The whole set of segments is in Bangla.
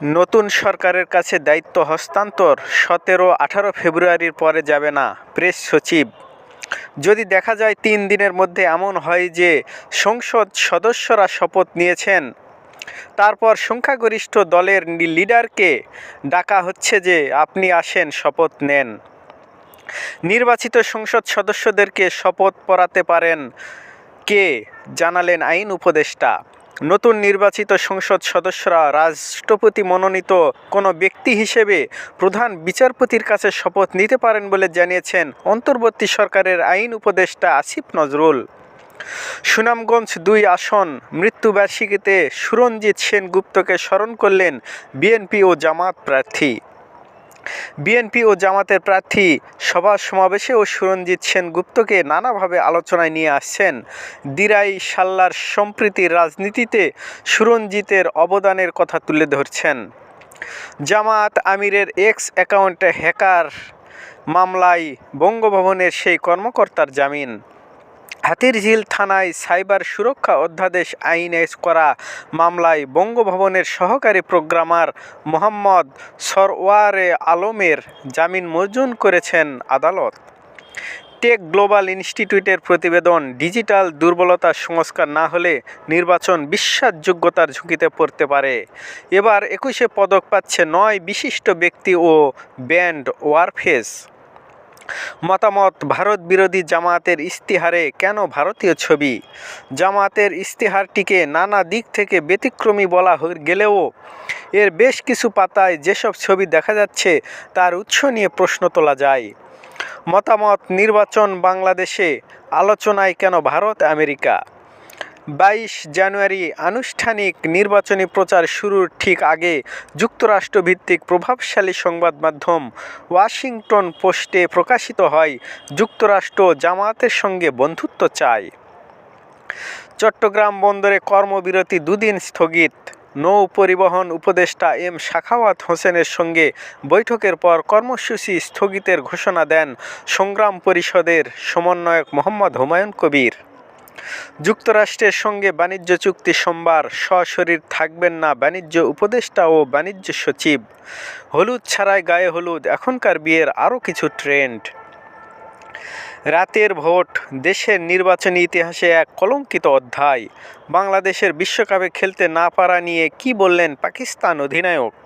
নতুন সরকারের কাছে দায়িত্ব হস্তান্তর 17-18 ফেব্রুয়ারির পরে যাবে না, প্রেস সচিব। যদি দেখা যায় 3 দিনের মধ্যে এমন হয় যে সংসদ সদস্যরা শপথ নিয়েছেন, তারপর সংখ্যাগরিষ্ঠ দলের লিডারকে ডাকা হচ্ছে যে আপনি আসেন, শপথ নেন। নির্বাচিত সংসদ সদস্যদেরকে শপথ পড়াতে পারেন কে, জানালেন আইন উপদেষ্টা। নতুন নির্বাচিত সংসদ সদস্যরা রাষ্ট্রপতি মনোনীত কোনো ব্যক্তি হিসেবে প্রধান বিচারপতির কাছে শপথ নিতে পারেন বলে জানিয়েছেন অন্তর্বর্তী সরকারের আইন উপদেষ্টা আসিফ নজরুল। সুনামগঞ্জ 2 আসন মৃত্যুবার্ষিকীতে সুরঞ্জিত সেনগুপ্তকে স্মরণ করলেন বিএনপি ও জামাত প্রার্থী। বিএনপি ও জামাতের প্রার্থী সভা সমাবেশেও সুরঞ্জিত সেনগুপ্তকে নানাভাবে আলোচনায় নিয়ে আসছেন। দিরাই সাল্লার সম্প্রীতির রাজনীতিতে সুরঞ্জিতের অবদানের কথা তুলে ধরছেন। জামাত আমিরের এক্স অ্যাকাউন্টে হ্যাকার মামলায় বঙ্গভবনের সেই কর্মকর্তার জামিন। হাতিরঝিল থানায় সাইবার সুরক্ষা অধ্যাদেশ আইনে করা মামলায় বঙ্গভবনের সহকারী প্রোগ্রামার মোহাম্মদ সরওয়ারে আলমের জামিন মঞ্জুর করেছেন আদালত। টেক গ্লোবাল ইনস্টিটিউটের প্রতিবেদন, ডিজিটাল দুর্বলতা সংস্কার না হলে নির্বাচন বিশ্বাসযোগ্যতার ঝুঁকিতে পড়তে পারে। এবার 21-এ পদক পাচ্ছে 9 বিশিষ্ট ব্যক্তি ও ব্যান্ড ওয়ারফেস। মতামত, ভারত বিরোধী জামায়াতের ইশতেহারে কেন ভারতীয় ছবি? জামায়াতের ইশতেহারটিকে নানা দিক থেকে ব্যতিক্রমী বলা গেলেও এর বেশ কিছু পাতায় যেসব ছবি দেখা যাচ্ছে তার উৎস নিয়ে প্রশ্ন তোলা যায়। মতামত, নির্বাচন বাংলাদেশে আলোচনায় কেন ভারত আমেরিকা? 22 জানুয়ারি আনুষ্ঠানিক নির্বাচনী প্রচার শুরুর ঠিক আগে যুক্তরাষ্ট্রভিত্তিক প্রভাবশালী সংবাদ মাধ্যম ওয়াশিংটন পোস্টে প্রকাশিত হয় যুক্তরাষ্ট্র জামায়াতের সঙ্গে বন্ধুত্ব চায়। চট্টগ্রাম বন্দরে কর্মবিরতি 2 দিন স্থগিত। নৌ পরিবহন উপদেষ্টা এম সাখাওয়াত হোসেনের সঙ্গে বৈঠকের পর কর্মসূচি স্থগিতের ঘোষণা দেন সংগ্রাম পরিষদের সমন্বয়ক মোহাম্মদ হুমায়ুন কবির। যুক্তরাষ্ট্রের সঙ্গে বাণিজ্য চুক্তি সোমবার, সশরীর থাকবেন না বাণিজ্য উপদেষ্টা ও বাণিজ্য সচিব। হলুদ ছাড়াই গায়ে হলুদ, এখনকার বিয়ের আরও কিছু ট্রেন্ড। রাতের ভোট, দেশের নির্বাচনী ইতিহাসে এক কলঙ্কিত অধ্যায়। বাংলাদেশের বিশ্বকাপে খেলতে না পারা নিয়ে কী বললেন পাকিস্তান অধিনায়ক?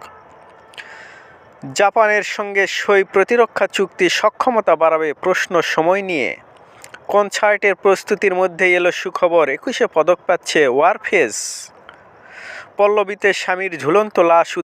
জাপানের সঙ্গে সই প্রতিরক্ষা চুক্তি সক্ষমতা বাড়াবে প্রশ্ন সময় নিয়ে। কনসার্টের প্রস্তুতির মধ্যেই এলো সুখবর, 21-এ পদক পাচ্ছে ওয়ারফেস। পল্লবীতে স্বামীর ঝুলন্ত লাশ